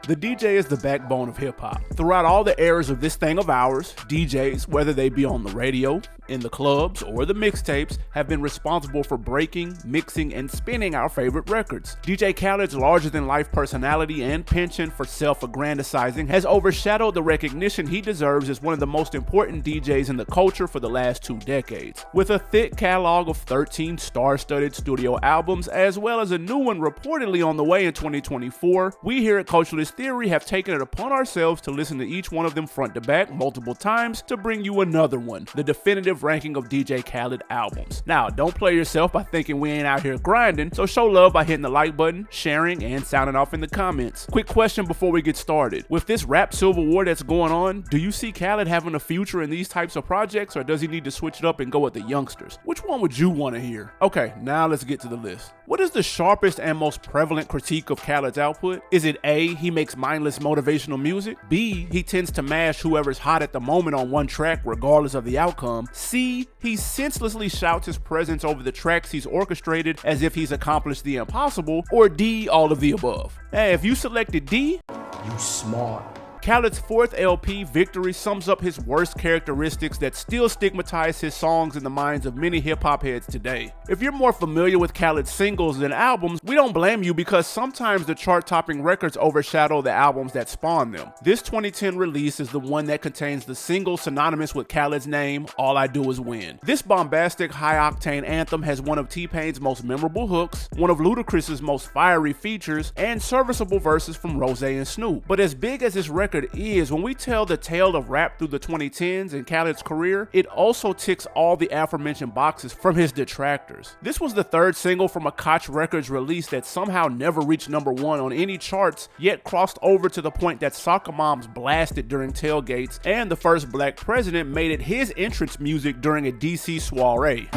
The DJ is the backbone of hip-hop. Throughout all the eras of this thing of ours, DJs, whether they be on the radio, in the clubs, or the mixtapes, have been responsible for breaking, mixing, and spinning our favorite records. DJ Khaled's larger-than-life personality and penchant for self-aggrandizing has overshadowed the recognition he deserves as one of the most important DJs in the culture for the last 2 decades. With a thick catalog of 13 star-studded studio albums, as well as a new one reportedly on the way in 2024, we here at Culturalist Theory have taken it upon ourselves to listen to each one of them front to back multiple times to bring you another one, the definitive ranking of DJ Khaled albums. Now, don't play yourself by thinking we ain't out here grinding, so show love by hitting the like button, sharing, and sounding off in the comments. Quick question before we get started. With this rap civil war that's going on, do you see Khaled having a future in these types of projects, or does he need to switch it up and go with the youngsters? Which one would you want to hear? Okay, now let's get to the list. What is the sharpest and most prevalent critique of Khaled's output? Is it A, he makes mindless motivational music? B, he tends to mash whoever's hot at the moment on one track regardless of the outcome? C, he senselessly shouts his presence over the tracks he's orchestrated as if he's accomplished the impossible? Or D, all of the above? Hey, if you selected D, you smart. Khaled's 4th LP, Victory, sums up his worst characteristics that still stigmatize his songs in the minds of many hip-hop heads today. If you're more familiar with Khaled's singles than albums, we don't blame you because sometimes the chart-topping records overshadow the albums that spawn them. This 2010 release is the one that contains the single synonymous with Khaled's name, All I Do Is Win. This bombastic, high-octane anthem has one of T-Pain's most memorable hooks, one of Ludacris's most fiery features, and serviceable verses from Rose and Snoop. But as big as this record is, when we tell the tale of rap through the 2010s in Khaled's career, it also ticks all the aforementioned boxes from his detractors. This was the 3rd single from a Koch Records release that somehow never reached #1 on any charts, yet crossed over to the point that soccer moms blasted during tailgates, and the first black president made it his entrance music during a DC soiree.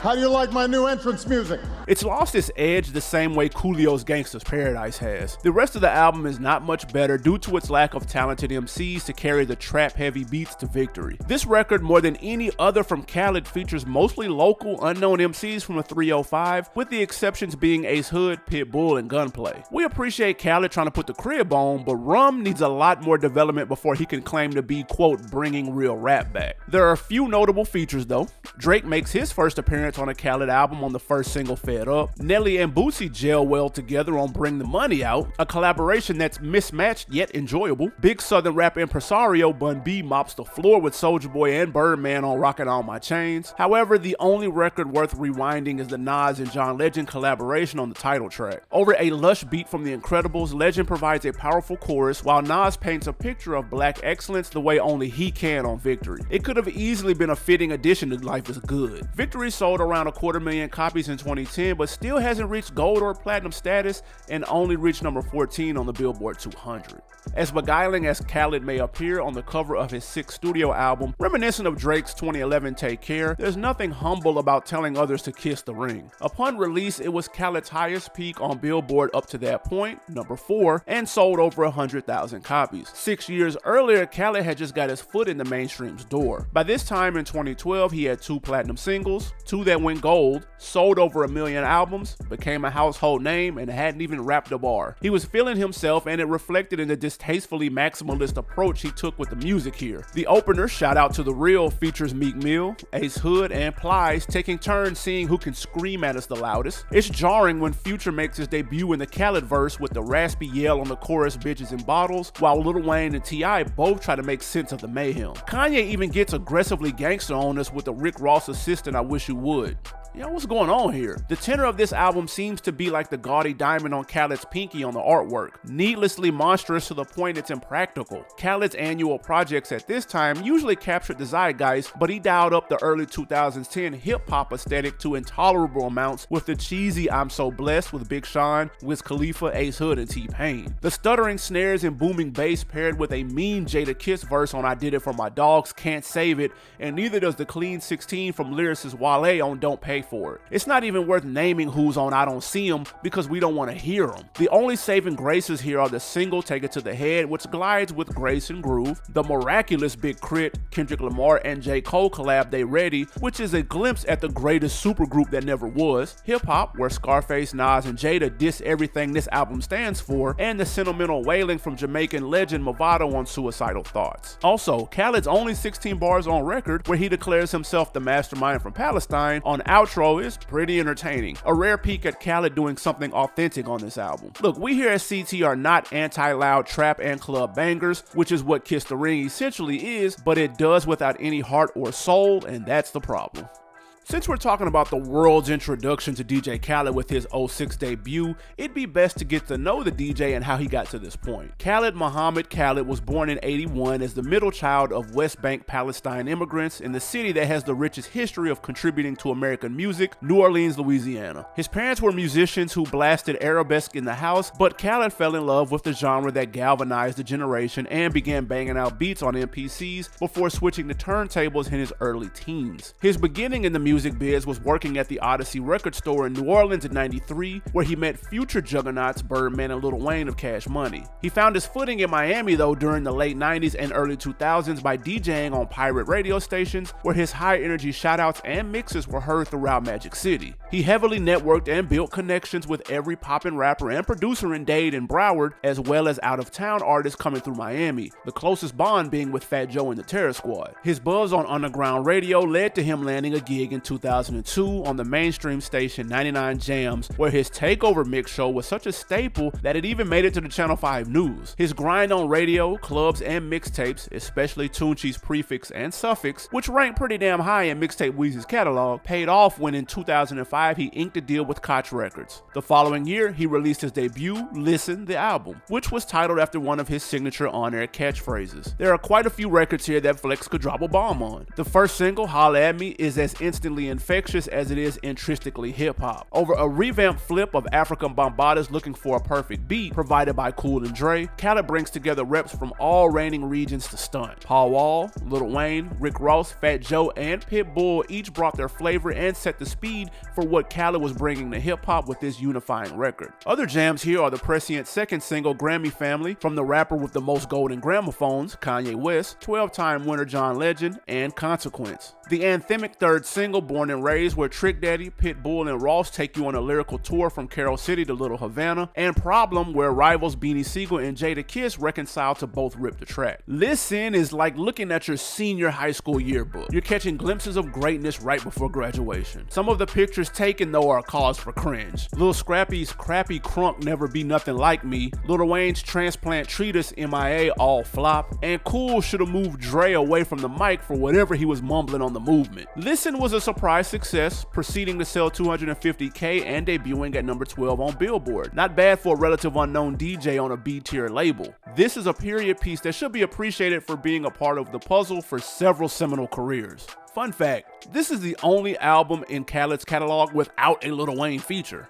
How do you like my new entrance music? It's lost its edge the same way Coolio's Gangsta's Paradise has. The rest of the album is not much better due to its lack of talented MCs to carry the trap-heavy beats to victory. This record, more than any other from Khaled, features mostly local, unknown MCs from the 305, with the exceptions being Asahd, Pitbull, and Gunplay. We appreciate Khaled trying to put the crib on, but Rum needs a lot more development before he can claim to be, quote, bringing real rap back. There are a few notable features though. Drake makes his first appearance on a Khaled album on the first single, Fed Up. Nelly and Boosie gel well together on Bring the Money Out, a collaboration that's mismatched yet enjoyable. Big Southern rap impresario Bun B mops the floor with Soulja Boy and Birdman on Rockin' All My Chains. However, the only record worth rewinding is the Nas and John Legend collaboration on the title track. Over a lush beat from The Incredibles, Legend provides a powerful chorus while Nas paints a picture of black excellence the way only he can on Victory. It could have easily been a fitting addition to Life Is Good. Victory sold around 250,000 copies in 2010, but still hasn't reached gold or platinum status and only reached #14 on the Billboard 200. As beguiling as Khaled may appear on the cover of his 6th studio album, reminiscent of Drake's 2011 Take Care, there's nothing humble about telling others to kiss the ring. Upon release, it was Khaled's highest peak on Billboard up to that point, #4, and sold over 100,000 copies. 6 years earlier, Khaled had just got his foot in the mainstream's door. By this time in 2012, he had 2 platinum singles, 2 that went gold, sold over 1 million albums, became a household name, and hadn't even rapped a bar. He was feeling himself, and it reflected in the distastefully maximalist approach he took with the music here. The opener, Shout Out to the Real, features Meek Mill, Asahd, and Plies taking turns seeing who can scream at us the loudest. It's jarring when Future makes his debut in the Khaled verse with the raspy yell on the chorus Bitches and Bottles, while Lil Wayne and T.I. both try to make sense of the mayhem. Kanye even gets aggressively gangster on us with the Rick Ross assistant I Wish You Would. Yo, what's going on here? The tenor of this album seems to be like the gaudy diamond on Khaled's pinky on the artwork, needlessly monstrous to the point it's impractical. Khaled's annual projects at this time usually captured the zeitgeist, but he dialed up the early 2010 hip-hop aesthetic to intolerable amounts with the cheesy I'm So Blessed with Big Sean, Wiz Khalifa, Asahd, and T-Pain. The stuttering snares and booming bass paired with a mean Jada Kiss verse on I Did It For My Dogs can't save it, and neither does the clean 16 from lyricist Wale on Don't Pay pay for it. It's not even worth naming who's on I Don't See 'Em because we don't want to hear them. The only saving graces here are the single Take It to the Head, which glides with grace and groove, the miraculous Big Crit, Kendrick Lamar and J. Cole collab They Ready, which is a glimpse at the greatest supergroup that never was, hip hop, where Scarface, Nas, and Jada diss everything this album stands for, and the sentimental wailing from Jamaican legend Mavado on Suicidal Thoughts. Also, Khaled's only 16 bars on record, where he declares himself the mastermind from Palestine, on outro is pretty entertaining. A rare peek at Khaled doing something authentic on this album. Look, we here at CT are not anti-loud trap and club bangers, which is what Kiss the Ring essentially is, but it does without any heart or soul, and that's the problem. Since we're talking about the world's introduction to DJ Khaled with his 06 debut, it'd be best to get to know the DJ and how he got to this point. Khaled Muhammad Khaled was born in 81 as the middle child of West Bank Palestine immigrants in the city that has the richest history of contributing to American music, New Orleans, Louisiana. His parents were musicians who blasted arabesque in the house, but Khaled fell in love with the genre that galvanized the generation and began banging out beats on MPCs before switching to turntables in his early teens. His beginning in the music biz was working at the Odyssey record store in New Orleans in 93, where he met future juggernauts Birdman and Lil Wayne of Cash Money. He found his footing in Miami though during the late 90s and early 2000s by DJing on pirate radio stations, where his high energy shoutouts and mixes were heard throughout Magic City. He heavily networked and built connections with every poppin' rapper and producer in Dade and Broward, as well as out-of-town artists coming through Miami, the closest bond being with Fat Joe and the Terror Squad. His buzz on underground radio led to him landing a gig in 2002 on the mainstream station 99 Jams, where his Takeover mix show was such a staple that it even made it to the Channel 5 News. His grind on radio, clubs, and mixtapes, especially Tunchi's Prefix and Suffix, which ranked pretty damn high in Mixtape Weezy's catalog, paid off when in 2005 he inked a deal with Koch Records. The following year, he released his debut, Listennn, the album, which was titled after one of his signature on-air catchphrases. There are quite a few records here that Flex could drop a bomb on. The first single, Holla At Me, is as instantly infectious as it is intrinsically hip-hop. Over a revamped flip of African Bombadas looking for a perfect beat provided by Cool and Dre, Khaled brings together reps from all reigning regions to stunt. Paul Wall, Lil Wayne, Rick Ross, Fat Joe, and Pitbull each brought their flavor and set the speed for what Khaled was bringing to hip-hop with this unifying record. Other jams here are the prescient second single, Grammy Family, from the rapper with the most golden gramophones, Kanye West, 12-time winner John Legend, and Consequence. The anthemic third single, Born and Raised, where Trick Daddy, Pitbull, and Ross take you on a lyrical tour from Carol City to Little Havana, and Problem, where rivals Beanie Siegel and Jada Kiss reconcile to both rip the track. Listennn is like looking at your senior high school yearbook. You're catching glimpses of greatness right before graduation. Some of the pictures taken though are a cause for cringe. Lil Scrappy's Crappy Crunk Never Be Nothing Like Me, Lil Wayne's Transplant Treatise MIA all flop, and Cool should have moved Dre away from the mic for whatever he was mumbling on the movement. Listennn was a surprise success, proceeding to sell 250K and debuting at number 12 on Billboard. Not bad for a relative unknown DJ on a B-tier label. This is a period piece that should be appreciated for being a part of the puzzle for several seminal careers. Fun fact, this is the only album in Khaled's catalog without a Lil Wayne feature.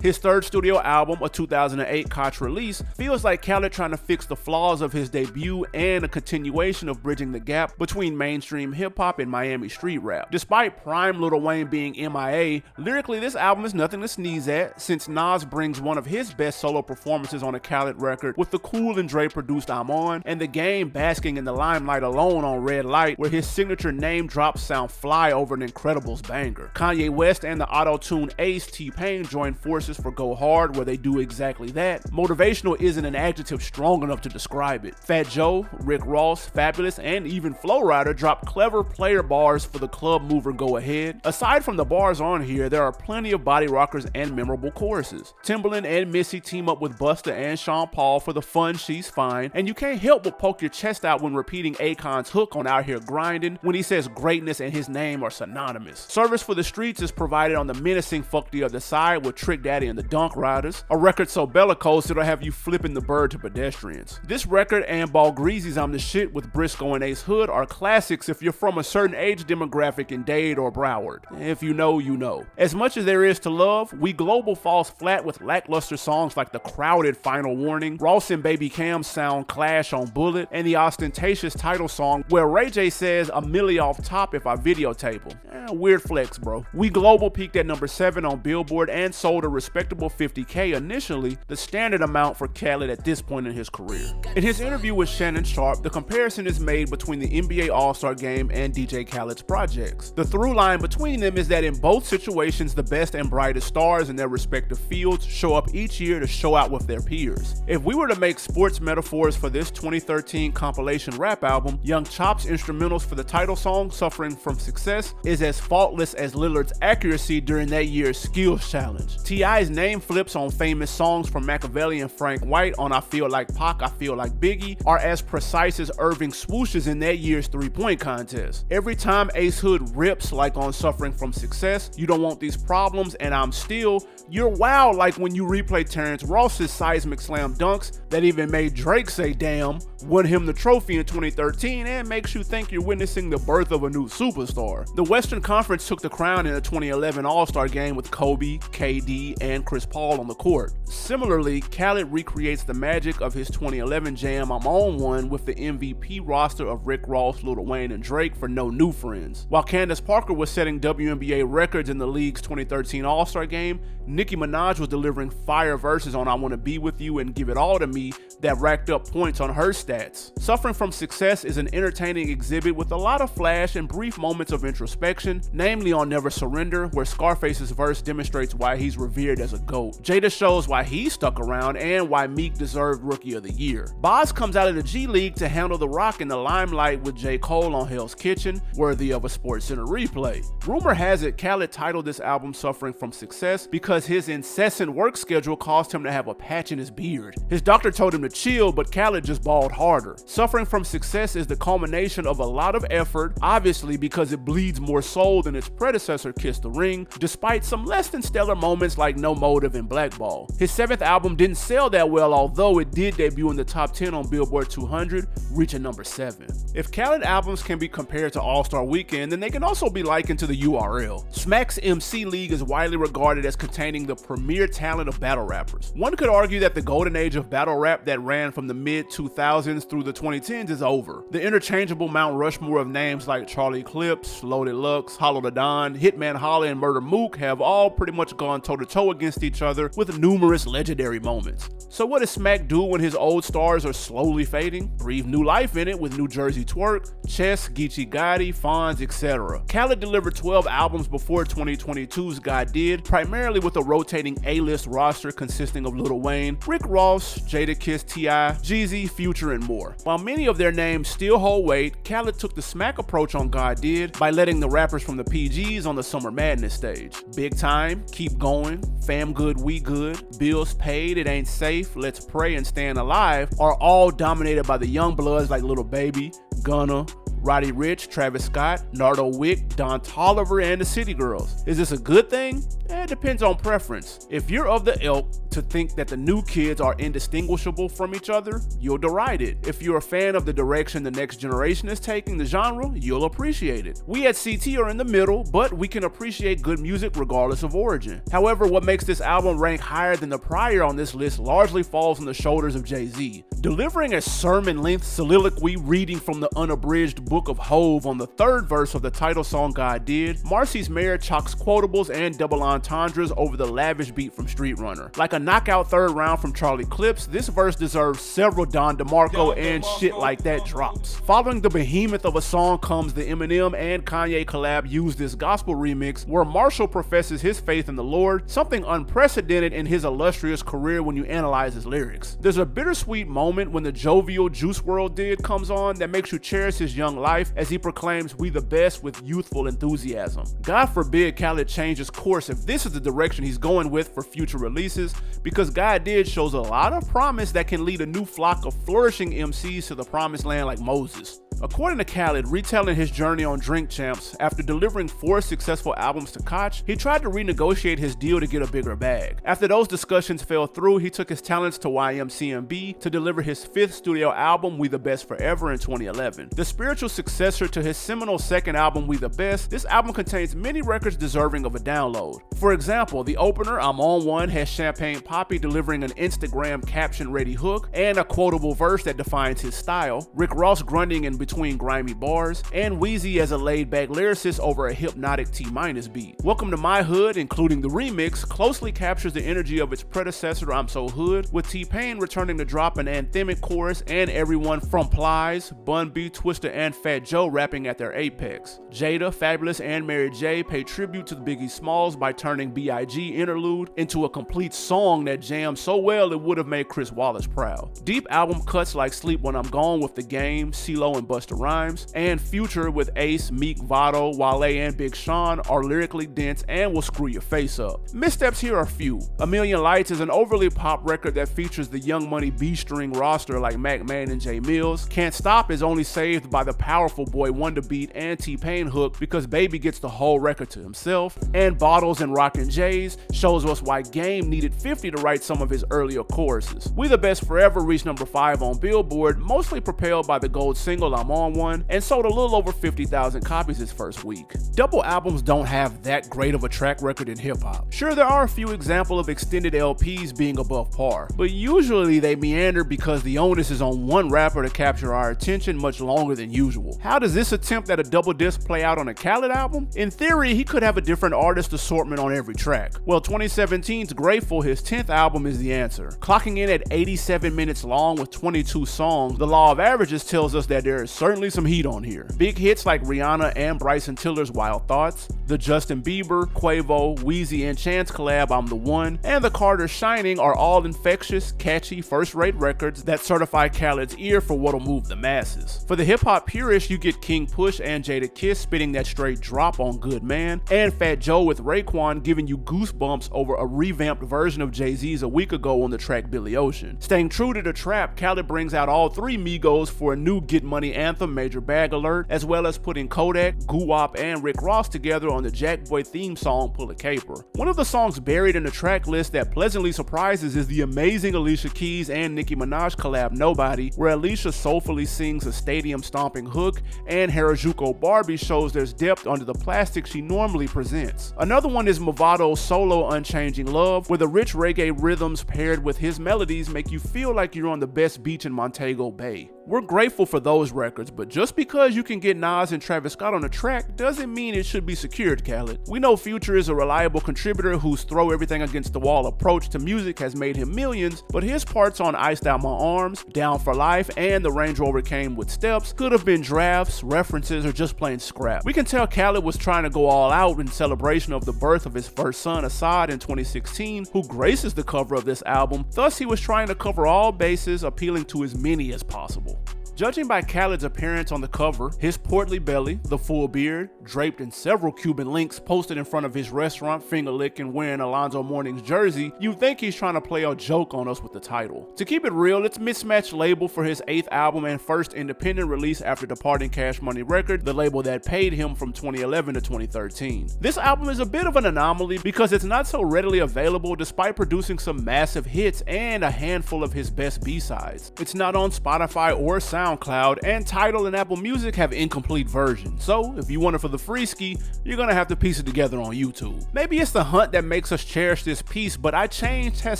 His third studio album, a 2008 Koch release, feels like Khaled trying to fix the flaws of his debut and a continuation of bridging the gap between mainstream hip-hop and Miami street rap. Despite prime Lil Wayne being MIA, lyrically this album is nothing to sneeze at, since Nas brings one of his best solo performances on a Khaled record with the Cool and Dre produced I'm On, and The Game basking in the limelight alone on Red Light, where his signature name drops sound fly over an Incredibles banger. Kanye West and the auto-tune ace T-Pain join forces for Go Hard, where they do exactly that. Motivational isn't an adjective strong enough to describe it. Fat Joe, Rick Ross, Fabulous, and even Flow Rider drop clever player bars for the club mover Go Ahead. Aside from the bars on here, there are plenty of body rockers and memorable choruses. Timbaland and Missy team up with Busta and Sean Paul for the fun She's Fine, and you can't help but poke your chest out when repeating Akon's hook on Out Here Grindin' when he says greatness and his name are synonymous. Service for the Streets is provided on the menacing Fuck the Other Side with Trick Daddy Daddy and the Dunk Riders, a record so bellicose it'll have you flipping the bird to pedestrians. This record and Ball Greasy's I'm the Shit with Briscoe and Ace Hood are classics if you're from a certain age demographic in Dade or Broward. If you know, you know. As much as there is to love, We Global falls flat with lackluster songs like the crowded Final Warning, Ross and Baby Cam's sound clash on Bullet, and the ostentatious title song where Ray J says a milli off top if I videotape him. Weird flex, bro. We Global peaked at number 7 on Billboard and sold a respectable 50K initially, the standard amount for Khaled at this point in his career. In his interview with Shannon Sharp, the comparison is made between the NBA All-Star Game and DJ Khaled's projects. The through line between them is that in both situations, the best and brightest stars in their respective fields show up each year to show out with their peers. If we were to make sports metaphors for this 2013 compilation rap album, Young Chop's instrumentals for the title song, Suffering From Success, is as faultless as Lillard's accuracy during that year's skills challenge. T.I.'s name flips on famous songs from Machiavelli and Frank White on I Feel Like Pac, I Feel Like Biggie are as precise as Irving swooshes in that year's three-point contest. Every time Ace Hood rips like on Suffering From Success, You Don't Want These Problems, and I'm Still, you're wow like when you replay Terrence Ross's seismic slam dunks that even made Drake say damn, won him the trophy in 2013, and makes you think you're witnessing the birth of a new superstar. The Western Conference took the crown in the 2011 All-Star Game with Kobe, KD, and Chris Paul on the court. Similarly, Khaled recreates the magic of his 2011 jam I'm On One with the MVP roster of Rick Ross, Lil Wayne, and Drake for No New Friends. While Candace Parker was setting WNBA records in the league's 2013 All-Star Game, Nicki Minaj was delivering fire verses on I Wanna Be With You and Give It All to Me that racked up points on her stats. Suffering From Success is an entertaining exhibit with a lot of flash and brief moments of introspection, namely on Never Surrender, where Scarface's verse demonstrates why he's revered as a GOAT. Jada shows why he stuck around and why Meek deserved Rookie of the Year. Boz comes out of the G League to handle the rock in the limelight with J. Cole on Hell's Kitchen, worthy of a SportsCenter replay. Rumor has it Khaled titled this album Suffering From Success because his incessant work schedule caused him to have a patch in his beard. His doctor told him to chill, but Khaled just balled harder. Suffering From Success is the culmination of a lot of effort, obviously because it bleeds more soul than its predecessor Kiss the Ring, despite some less than stellar moments like No Motive and Blackball. His 7th album didn't sell that well, although it did debut in the top 10 on Billboard 200, reaching number 7. If Khaled albums can be compared to All-Star Weekend, then they can also be likened to the URL. Smack's MC League is widely regarded as containing the premier talent of battle rappers. One could argue that the golden age of battle rap that ran from the mid-2000s through the 2010s is over. The interchangeable Mount Rushmore of names like Charlie Clips, Loaded Lux, Hollow the Don, Hitman Holla, and Murder Mook have all pretty much gone toe-to-toe against each other with numerous legendary moments. So what does Smack do when his old stars are slowly fading? Breathe new life in it with New Jersey Twerk, Chess, Geechee Gotti, Fonz, etc. Khaled delivered 12 albums before 2022's God Did, primarily with a rotating A-list roster consisting of Lil Wayne, Rick Ross, Jadakiss, T.I., Jeezy, Future, and more. While many of their names still hold weight, Khaled took the Smack approach on God Did by letting the rappers from the PGs on the Summer Madness stage. Big Time, Keep Going, Fam Good, We Good, Bills Paid, It Ain't Safe, Let's Pray, and Staying Alive are all dominated by the young bloods like Lil Baby, Gunna, Roddy Ricch, Travis Scott, Nardo Wick, Don Toliver, and the City Girls. Is this a good thing? It depends on preference. If you're of the ilk to think that the new kids are indistinguishable from each other, you'll deride it. If you're a fan of the direction the next generation is taking the genre, you'll appreciate it. We at CT are in the middle, but we can appreciate good music regardless of origin. However, what makes this album rank higher than the prior on this list largely falls on the shoulders of Jay-Z. Delivering a sermon-length soliloquy reading from the unabridged Book of Hove on the 3rd verse of the title song God Did, Marcy's Mayor chalks quotables and double entendres over the lavish beat from Street Runner. Like a knockout 3rd round from Charlie Clips, this verse deserves several Don DeMarco and shit like that drops. Following the behemoth of a song comes the Eminem and Kanye collab Use This Gospel remix, where Marshall professes his faith in the Lord, something unprecedented in his illustrious career when you analyze his lyrics. There's a bittersweet moment when the jovial Juice WRLD Did comes on that makes you cherish his young life as he proclaims "We the best" with youthful enthusiasm. God forbid Khaled changes course if this is the direction he's going with for future releases, because God Did shows a lot of promise that can lead a new flock of flourishing MCs to the promised land like Moses. According to Khaled, retelling his journey on Drink Champs, after delivering 4 successful albums to Koch, he tried to renegotiate his deal to get a bigger bag. After those discussions fell through, he took his talents to YMCMB to deliver his 5th studio album, We the Best Forever, in 2011. The spiritual successor to his seminal second album, We the Best, this album contains many records deserving of a download. For example, the opener, I'm On One, has Champagne Papi delivering an Instagram caption-ready hook and a quotable verse that defines his style, Rick Ross grunting in between grimy bars, and Wheezy as a laid-back lyricist over a hypnotic T- beat. Welcome to My Hood, including the remix, closely captures the energy of its predecessor, I'm So Hood, with T-Pain returning to drop an anthemic chorus and everyone from Plies, Bun B, Twista, and Fat Joe rapping at their apex. Jada, Fabulous, and Mary J pay tribute to the Biggie Smalls by turning B.I.G. interlude into a complete song that jammed so well it would have made Chris Wallace proud. Deep album cuts like Sleep When I'm Gone with The Game, CeeLo and Busta Rhymes, and Future with Ace, Meek, Vado, Wale, and Big Sean are lyrically dense and will screw your face up. Missteps here are few. A Million Lights is an overly pop record that features the Young Money B-string roster like Mac Man and Jay Mills. Can't Stop is only saved by the powerful Boy Wonder beat and T-Pain hook because Baby gets the whole record to himself. And Bottles and Rockin' Jays shows us why Game needed 50 to write some of his earlier choruses. We the Best Forever reached number 5 on Billboard, mostly propelled by the gold single I'm On One, and sold a little over 50,000 copies its first week. Double albums don't have that great of a track record in hip-hop. Sure, there are a few examples of extended LPs being above par, but usually they meander because the onus is on one rapper to capture our attention much longer than usual. How does this attempt at a double disc play out on a Khaled album? In theory, he could have a different artist assortment on every track. Well, 2017's Grateful, his 10th album, is the answer. Clocking in at 87 minutes long with 22 songs, the law of averages tells us that there is certainly some heat on here. Big hits like Rihanna and Bryson Tiller's Wild Thoughts, the Justin Bieber, Quavo, Wheezy, and Chance collab I'm the One, and the Carter Shining are all infectious, catchy, first-rate records that certify Khaled's ear for what'll move the masses. For the hip-hop purists, you get King Push and Jada Kiss spitting that straight drop on Good Man, and Fat Joe with Raekwon giving you goosebumps over a revamped version of Jay-Z's a week ago on the track Billy Ocean. Staying true to the trap, Khaled brings out all 3 Migos for a new Get Money anthem, Major Bag Alert, as well as putting Kodak, Guwap, and Rick Ross together on the Jackboy theme song Pull a Caper. One of the songs buried in the track list that pleasantly surprises is the amazing Alicia Keys and Nicki Minaj collab Nobody, where Alicia soulfully sings a stadium-stomping hook, and Harajuku Barbie shows there's depth under the plastic she normally presents. Another one is Movado's solo Unchanging Love, where the rich reggae rhythms paired with his melodies make you feel like you're on the best beach in Montego Bay. We're grateful for those records, but just because you can get Nas and Travis Scott on a track doesn't mean it should be secured, Khaled. We know Future is a reliable contributor whose throw everything against the wall approach to music has made him millions, but his parts on Iced Out My Arms, Down for Life, and The Range Rover Came with Steps could have been drafts, references, or just plain scrap. We can tell Khaled was trying to go all out in celebration of the birth of his first son, Asahd, in 2016, who graces the cover of this album, thus he was trying to cover all bases, appealing to as many as possible. Judging by Khaled's appearance on the cover, his portly belly, the full beard, draped in several Cuban links posted in front of his restaurant, finger-licking, wearing Alonzo Mourning's jersey, you'd think he's trying to play a joke on us with the title. To keep it real, it's Mismatched label for his 8th album and first independent release after departing Cash Money Records, the label that paid him from 2011 to 2013. This album is a bit of an anomaly because it's not so readily available despite producing some massive hits and a handful of his best B-sides. It's not on Spotify or SoundCloud, and Tidal and Apple Music have incomplete versions, so if you want it for the free ski, you're gonna have to piece it together on YouTube. Maybe it's the hunt that makes us cherish this piece, but I Changed has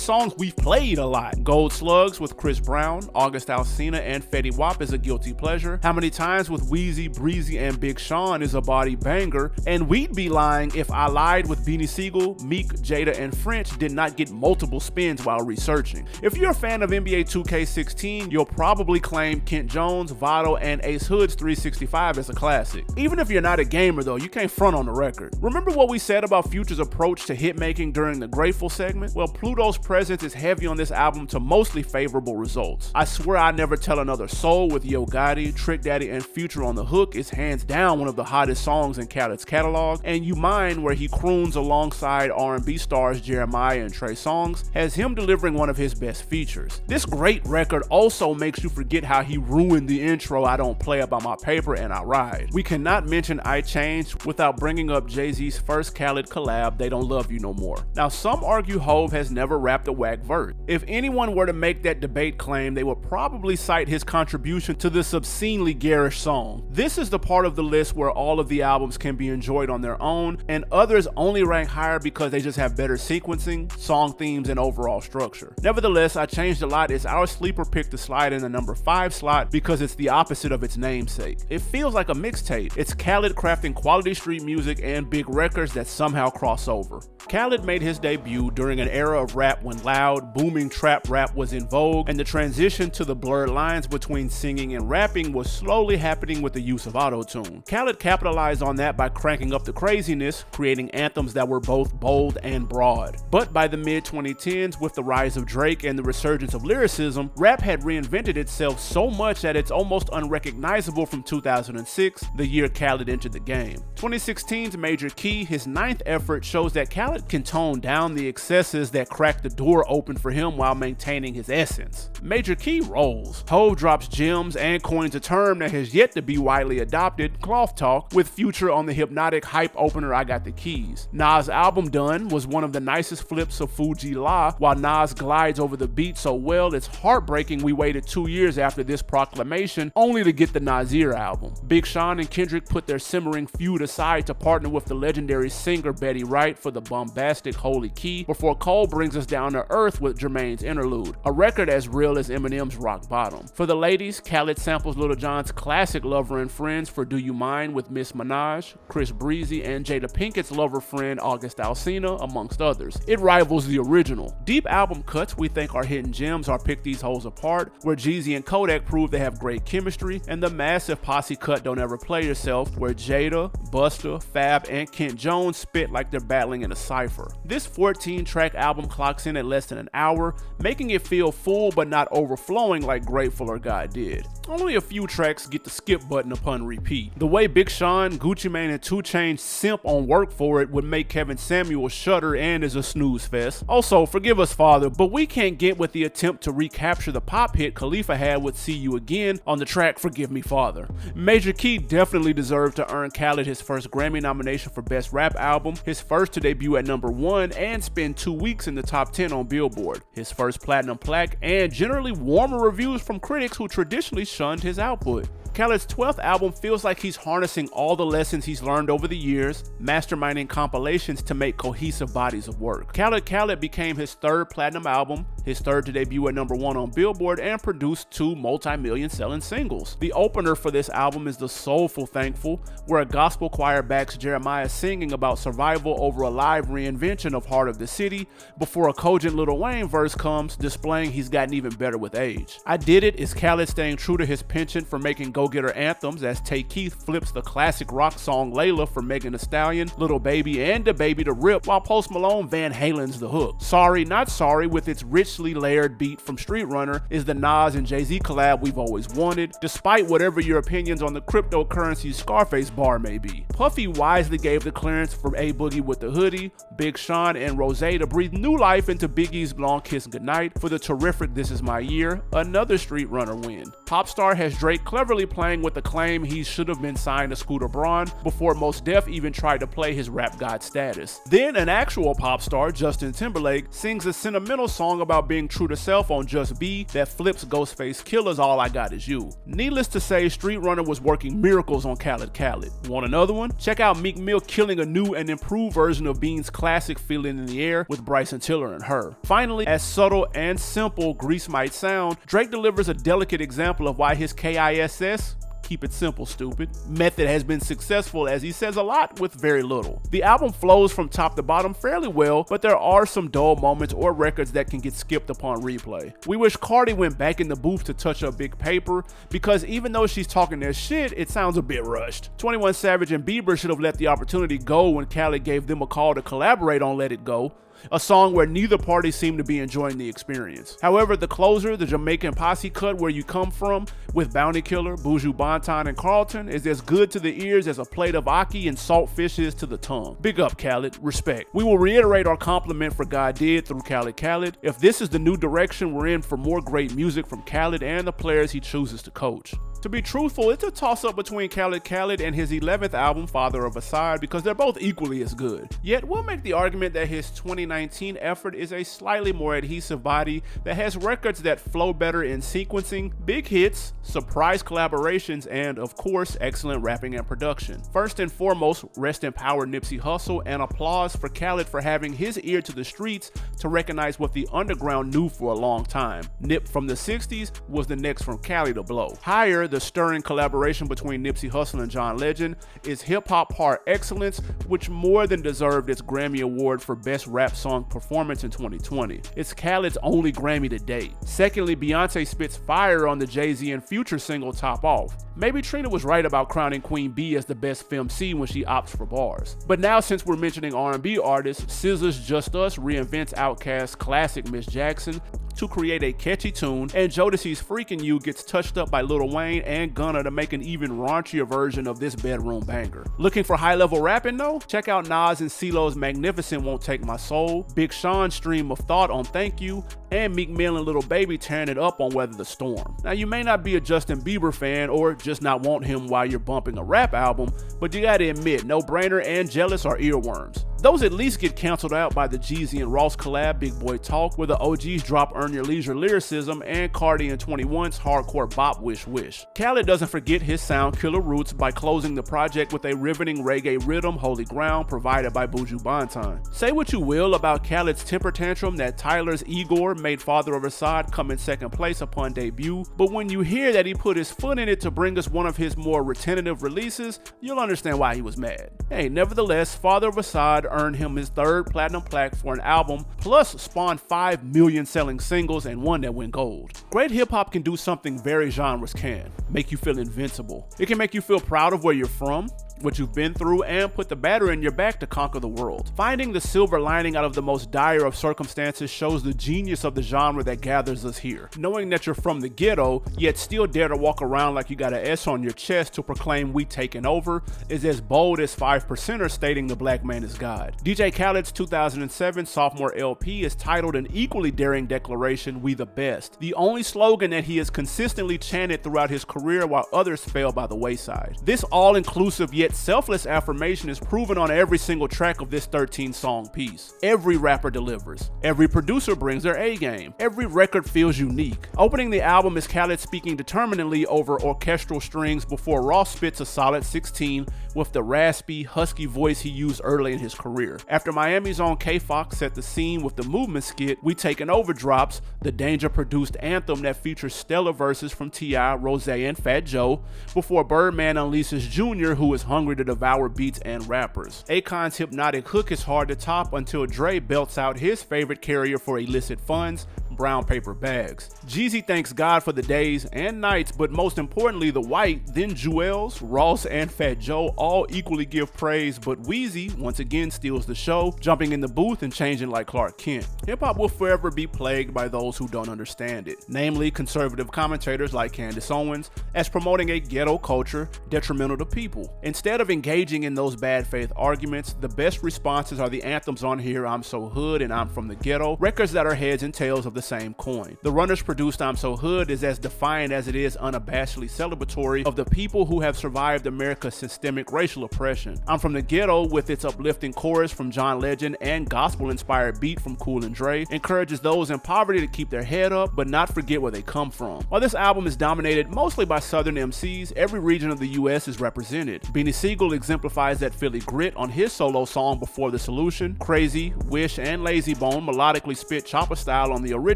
songs we've played a lot. Gold Slugs with Chris Brown, August Alsina, and Fetty Wap is a guilty pleasure. How Many Times with Wheezy, Breezy, and Big Sean is a body banger, and we'd be lying if I Lied with Beanie Siegel, Meek, Jada, and French did not get multiple spins while researching. If you're a fan of NBA 2K16, you'll probably claim Kent Jones, Vado, and Ace Hood's 365 as a classic. Even if you're not a game gamer though, you can't front on the record. Remember what we said about Future's approach to hitmaking during the Grateful segment? Well, Pluto's presence is heavy on this album to mostly favorable results. I Swear I Never Tell Another Soul with Yo Gotti, Trick Daddy, and Future on the hook is hands down one of the hottest songs in Khaled's catalog, and You Mine, where he croons alongside R&B stars Jeremiah and Trey Songz, has him delivering one of his best features. This great record also makes you forget how he ruined the intro I Don't Play About My Paper and I Ride. We cannot mention I Changed without bringing up Jay-Z's first Khaled collab, They Don't Love You No More. Now, some argue Hov has never rapped a whack verse. If anyone were to make that debate claim, they would probably cite his contribution to this obscenely garish song. This is the part of the list where all of the albums can be enjoyed on their own, and others only rank higher because they just have better sequencing, song themes, and overall structure. Nevertheless, I Changed a Lot is our sleeper pick to slide in the number 5 slot because it's the opposite of its namesake. It feels like a mixtape. It's Khaled crafting quality street music and big records that somehow cross over. Khaled made his debut during an era of rap when loud, booming trap rap was in vogue, and the transition to the blurred lines between singing and rapping was slowly happening with the use of auto-tune. Khaled capitalized on that by cranking up the craziness, creating anthems that were both bold and broad. But by the mid-2010s, with the rise of Drake and the resurgence of lyricism, rap had reinvented itself so much that it's almost unrecognizable from 2006, the year Khaled entered the game. 2016's Major Key, his 9th effort, shows that Khaled can tone down the excesses that cracked the door open for him while maintaining his essence. Major Key rolls. Hov drops gems and coins a term that has yet to be widely adopted, cloth talk, with Future on the hypnotic hype opener I Got the Keys. Nas' album Done was one of the nicest flips of Fuji La, while Nas glides over the beat so well it's heartbreaking we waited 2 years after this proclamation only to get the Nasir album. Big Sean and Kendrick put their simmering feud aside to partner with the legendary singer Betty Wright for the bombastic Holy Key before Cole brings us down to earth with Jermaine's Interlude, a record as real as Eminem's Rock Bottom. For the ladies, Khaled samples Lil Jon's classic Lover and Friends for Do You Mind with Miss Minaj, Chris Breezy, and Jada Pinkett's Lover Friend August Alsina, amongst others. It rivals the original. Deep album cuts we think are hidden gems are Pick These Hoes Apart, where Jeezy and Kodak prove they have great chemistry, and the massive posse cut Don't Ever Play Yourself, where Jada, Busta, Fab, and Kent Jones spit like they're battling in a cypher. This 14-track album clocks in at less than an hour, making it feel full but not overflowing like Grateful or God did. Only a few tracks get the skip button upon repeat. The way Big Sean, Gucci Mane, and 2 Chainz simp on Work For It would make Kevin Samuel shudder and is a snooze fest. Also, forgive us, Father, but we can't get with the attempt to recapture the pop hit Khalifa had with See You Again on the track Forgive Me, Father. Major Key definitely deserved to earn Khaled his first Grammy nomination for Best Rap Album, his first to debut at number 1 and spend 2 weeks in the top 10 on Billboard, his first platinum plaque, and generally warmer reviews from critics who traditionally shunned his output. Khaled's 12th album feels like he's harnessing all the lessons he's learned over the years, masterminding compilations to make cohesive bodies of work. Khaled became his 3rd platinum album, his 3rd to debut at number 1 on Billboard, and produced 2 multi-million selling singles. The opener for this album is The Soulful Thankful, where a gospel choir backs Jeremiah singing about survival over a live reinvention of Heart of the City, before a cogent Lil Wayne verse comes, displaying he's gotten even better with age. I Did It is Khaled staying true to his penchant for making go-getter anthems as Tay Keith flips the classic rock song Layla for Megan Thee Stallion, Lil Baby, and DaBaby to Rip, while Post Malone Van Halen's The Hook. Sorry Not Sorry, with its richly layered beat from Street Runner, is the Nas and Jay-Z collab we've always wanted, despite whatever your opinions on the cryptocurrency Scarface bar may be. Puffy wisely gave the clearance for A Boogie with the Hoodie, Big Sean, and Rose to breathe new life into Biggie's Long Kiss Goodnight for the terrific This Is My Year, another Street Runner win. Popstar has Drake cleverly playing with the claim he should have been signed to Scooter Braun before Mos Def even tried to play his rap god status. Then an actual pop star, Justin Timberlake, sings a sentimental song about being true to self on Just Be that flips Ghostface Killer's All I Got Is You. Needless to say, Street Runner was working miracles on Khaled Khaled. Want another one? Check out Meek Mill killing a new and improved version of Bean's classic Feeling in the Air with Bryson Tiller and Her. Finally, as subtle and simple Grease might sound, Drake delivers a delicate example of why his KISS Keep it simple, stupid. Method has been successful as he says a lot with very little. The album flows from top to bottom fairly well, but there are some dull moments or records that can get skipped upon replay. We wish Cardi went back in the booth to touch up Big Paper, because even though she's talking their shit, it sounds a bit rushed. 21 Savage and Bieber should have let the opportunity go when Khaled gave them a call to collaborate on Let It Go, a song where neither party seemed to be enjoying the experience. However, the closer, the Jamaican posse cut Where You Come From, with Bounty Killer, Buju Banton, and Carlton, is as good to the ears as a plate of ackee and saltfish is to the tongue. Big up, Khaled. Respect. We will reiterate our compliment for God Did through Khaled Khaled. If this is the new direction we're in for more great music from Khaled and the players he chooses to coach. To be truthful, it's a toss-up between Khaled Khaled and his 11th album, Father of Asahd, because they're both equally as good. Yet, we'll make the argument that his 2019 effort is a slightly more adhesive body that has records that flow better in sequencing, big hits, surprise collaborations, and, of course, excellent rapping and production. First and foremost, rest in power Nipsey Hussle, and applause for Khaled for having his ear to the streets to recognize what the underground knew for a long time. Nip from the 60s was the next from Cali to blow. Higher, the stirring collaboration between Nipsey Hussle and John Legend is hip-hop par excellence, which more than deserved its Grammy Award for Best Rap Song Performance in 2020. It's Khaled's only Grammy to date. Secondly, Beyonce spits fire on the Jay-Z and Future single Top Off. Maybe Trina was right about crowning Queen B as the best FemC when she opts for bars. But now, since we're mentioning R&B artists, SZA's Just Us reinvents Outkast's classic Miss Jackson to create a catchy tune, and Jodeci's Freakin' You gets touched up by Lil Wayne and Gunna to make an even raunchier version of this bedroom banger. Looking for high-level rapping though? Check out Nas and CeeLo's Magnificent Won't Take My Soul, Big Sean's Stream of Thought on Thank You, and Meek Mill and Lil Baby tearing it up on Weather the Storm. Now, you may not be a Justin Bieber fan or just not want him while you're bumping a rap album, but you gotta admit, No Brainer and Jealous are earworms. Those at least get canceled out by the Jeezy and Ross collab Big Boy Talk, where the OGs drop Earn Your Leisure lyricism, and Cardi and 21's hardcore bop Wish Wish. Khaled doesn't forget his sound killer roots by closing the project with a riveting reggae rhythm, Holy Ground, provided by Buju Banton. Say what you will about Khaled's temper tantrum that Tyler's Igor made Father of Asahd come in second place upon debut, but when you hear that he put his foot in it to bring us one of his more retentive releases, you'll understand why he was mad. Hey, nevertheless, Father of Asahd earned him his 3rd platinum plaque for an album, plus spawned 5 million selling singles and one that went gold. Great hip-hop can do something very genres can: make you feel invincible. It can make you feel proud of where you're from, what you've been through, and put the battery in your back to conquer the world. Finding the silver lining out of the most dire of circumstances shows the genius of the genre that gathers us here. Knowing that you're from the ghetto, yet still dare to walk around like you got an S on your chest to proclaim we taking over, is as bold as 5%ers stating the black man is God. DJ Khaled's 2007 sophomore LP is titled an equally daring declaration, We the Best, the only slogan that he has consistently chanted throughout his career while others fell by the wayside. This all-inclusive yet selfless affirmation is proven on every single track of this 13-song piece. Every rapper delivers. Every producer brings their A game. Every record feels unique. Opening the album is Khaled speaking determinedly over orchestral strings before Ross spits a solid 16 with the raspy, husky voice he used early in his career. After Miami's own K-Fox set the scene with the movement skit, We Taking Over drops, the Danger-produced anthem that features stellar verses from T.I., Rose, and Fat Joe, before Birdman unleashes Jr., who is hungry to devour beats and rappers. Akon's hypnotic hook is hard to top until Dre belts out his favorite carrier for illicit funds, Brown Paper Bags. Jeezy thanks God for the days and nights, but most importantly the white, then Jewels, Ross, and Fat Joe all equally give praise, but Weezy once again steals the show, jumping in the booth and changing like Clark Kent. Hip-hop will forever be plagued by those who don't understand it, namely conservative commentators like Candace Owens, as promoting a ghetto culture detrimental to people. Instead of engaging in those bad faith arguments, the best responses are the anthems on here, I'm So Hood and I'm From the Ghetto, records that are heads and tails of the same coin. The Runners produced I'm So Hood is as defiant as it is unabashedly celebratory of the people who have survived America's systemic racial oppression. I'm From the Ghetto, with its uplifting chorus from John Legend and gospel-inspired beat from Cool and Dre, encourages those in poverty to keep their head up but not forget where they come from. While this album is dominated mostly by Southern MCs, every region of the US is represented. Beanie Sigel exemplifies that Philly grit on his solo song Before the Solution. Crazy, Wish, and Lazy Bone melodically spit chopper style on the original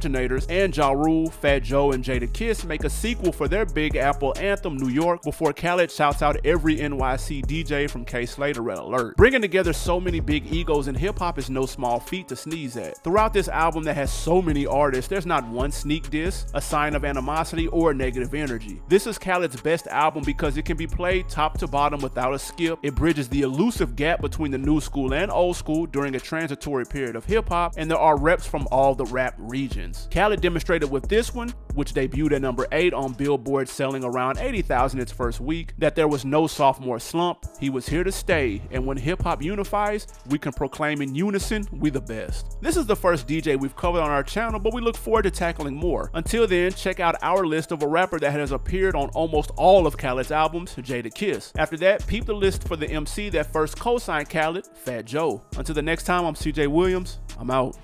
originators, and Ja Rule, Fat Joe, and Jadakiss make a sequel for their Big Apple anthem New York before Khaled shouts out every NYC DJ from K-Slay to Red Alert. Bringing together so many big egos in hip-hop is no small feat to sneeze at. Throughout this album that has so many artists, there's not one sneak diss, a sign of animosity, or negative energy. This is Khaled's best album because it can be played top to bottom without a skip. It bridges the elusive gap between the new school and old school during a transitory period of hip-hop, and there are reps from all the rap regions. Khaled demonstrated with this one, which debuted at number 8 on Billboard, selling around 80,000 its first week, that there was no sophomore slump. He was here to stay, and when hip-hop unifies, we can proclaim in unison, we the best. This is the first DJ we've covered on our channel, but we look forward to tackling more. Until then, check out our list of a rapper that has appeared on almost all of Khaled's albums, Jadakiss. After that, peep the list for the MC that first co-signed Khaled, Fat Joe. Until the next time, I'm CJ Williams. I'm out.